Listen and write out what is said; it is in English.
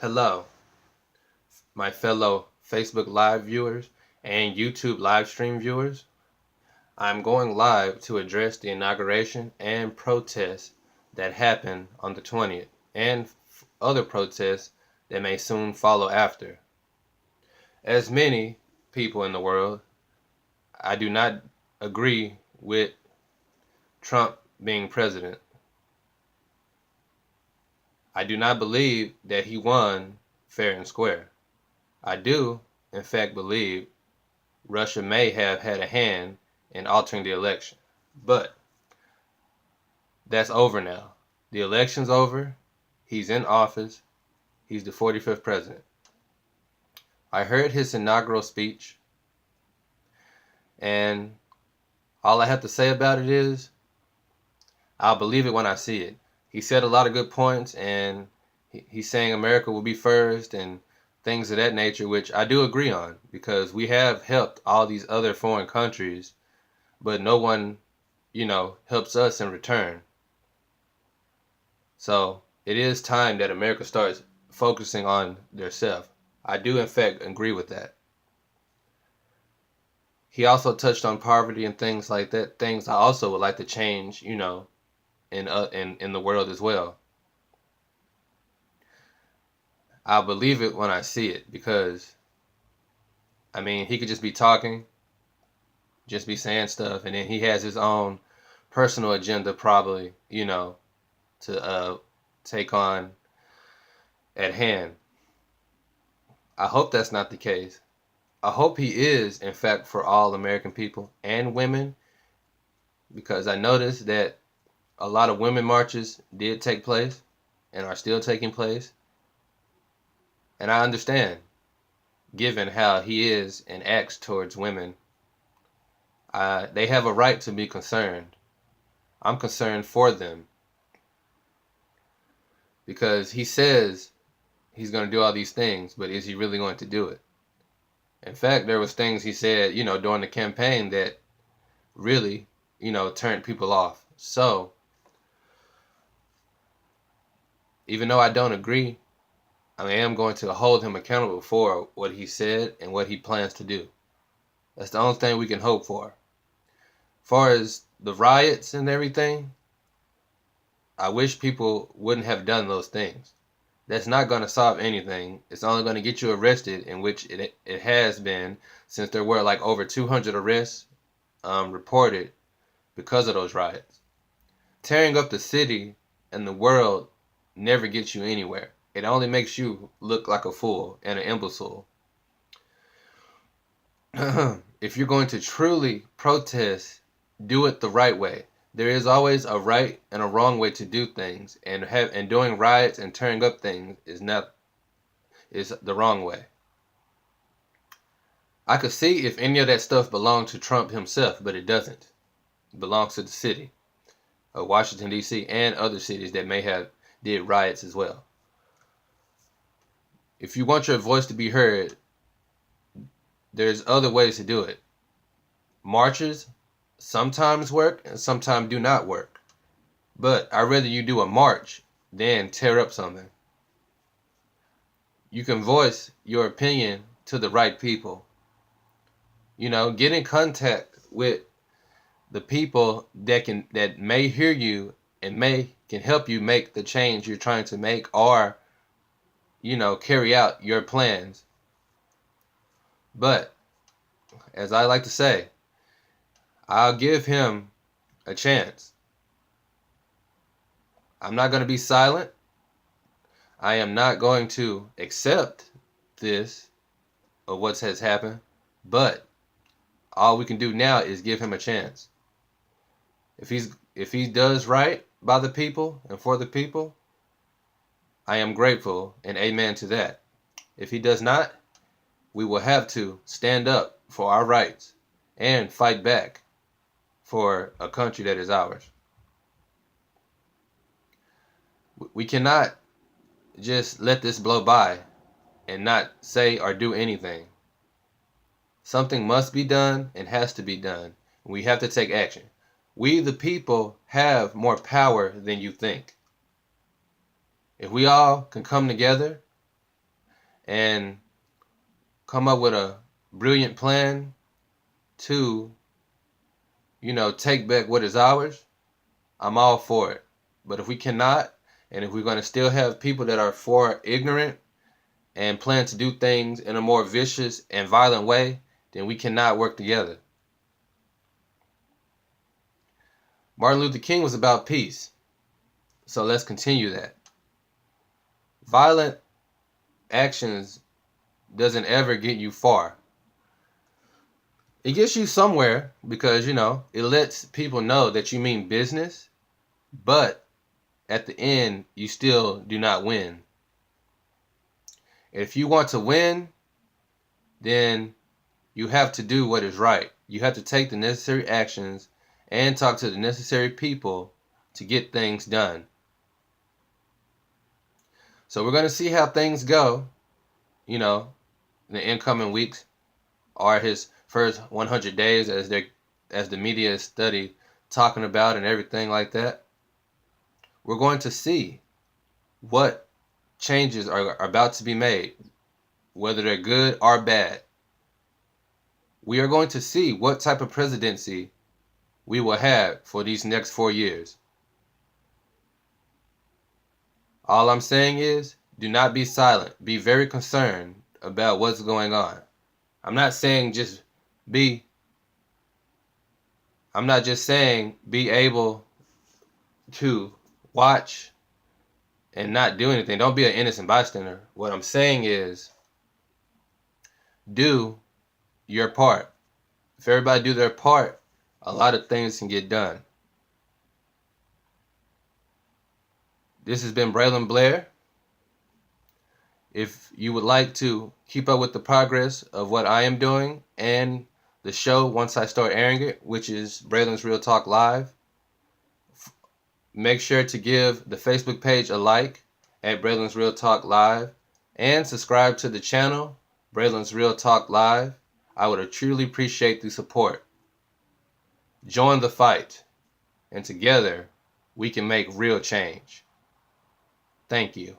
Hello, my fellow Facebook Live viewers and YouTube live stream viewers. I'm going live to address the inauguration and protests that happened on the 20th and other protests that may soon follow after. As many people in the world, I do not agree with Trump being president. I do not believe that he won fair and square. I do, in fact, believe Russia may have had a hand in altering the election. But that's over now. The election's over. He's in office. He's the 45th president. I heard his inaugural speech, and all I have to say about it is I'll believe it when I see it. He said a lot of good points, and he's saying America will be first and things of that nature, which I do agree on because we have helped all these other foreign countries, but no one, helps us in return. So it is time that America starts focusing on their self. I do, in fact, agree with that. He also touched on poverty and things like that. Things I also would like to change, in the world as well. I'll believe it when I see it because, he could just be talking, just be saying stuff, and then he has his own personal agenda, probably, to take on at hand. I hope that's not the case. I hope he is, in fact, for all American people and women, because I noticed that a lot of women marches did take place and are still taking place. And I understand, given how he is and acts towards women, they have a right to be concerned. I'm concerned for them because he says he's going to do all these things, but is he really going to do it? In fact, there was things he said, during the campaign that really, turned people off. So, even though I don't agree, I am going to hold him accountable for what he said and what he plans to do. That's the only thing we can hope for. As far as the riots and everything, I wish people wouldn't have done those things. That's not going to solve anything. It's only going to get you arrested, in which it has been, since there were like over 200 arrests reported because of those riots. Tearing up the city and the world never gets you anywhere. It only makes you look like a fool and an imbecile. If you're going to truly protest, do it the right way. There is always a right and a wrong way to do things, and doing riots and tearing up things is the wrong way. I could see if any of that stuff belonged to Trump himself, but it doesn't. It belongs to the city of Washington, D.C. and other cities that may have did riots as well. If you want your voice to be heard, there's other ways to do it. Marches sometimes work and sometimes do not work. But I'd rather you do a march than tear up something. You can voice your opinion to the right people. Get in contact with the people that may hear you and can help you make the change you're trying to make, or carry out your plans. But as I like to say, I'll give him a chance. I'm not going to be silent. I am not going to accept this of what has happened, but all we can do now is give him a chance. If he does right by the people and for the people, I am grateful and amen to that. If he does not, we will have to stand up for our rights and fight back for a country that is ours. We cannot just let this blow by and not say or do anything. Something must be done and has to be done. We have to take action. We, the people, have more power than you think. If we all can come together and come up with a brilliant plan to, take back what is ours, I'm all for it. But if we cannot, and if we're going to still have people that are for ignorant and plan to do things in a more vicious and violent way, then we cannot work together. Martin Luther King was about peace. So let's continue that. Violent actions doesn't ever get you far. It gets you somewhere because, it lets people know that you mean business, but at the end, you still do not win. If you want to win, then you have to do what is right. You have to take the necessary actions and talk to the necessary people to get things done. So we're going to see how things go, in the incoming weeks, or his first 100 days as the media study talking about and everything like that. We're going to see what changes are about to be made, whether they're good or bad. We are going to see what type of presidency we will have for these next 4 years. All I'm saying is, do not be silent. Be very concerned about what's going on. I'm not just saying be able to watch and not do anything. Don't be an innocent bystander. What I'm saying is, do your part. If everybody do their part, a lot of things can get done. This has been Braylon Blair. If you would like to keep up with the progress of what I am doing and the show once I start airing it, which is Braylon's Real Talk Live, make sure to give the Facebook page a like at Braylon's Real Talk Live and subscribe to the channel, Braylon's Real Talk Live. I would truly appreciate the support. Join the fight, and together we can make real change. Thank you.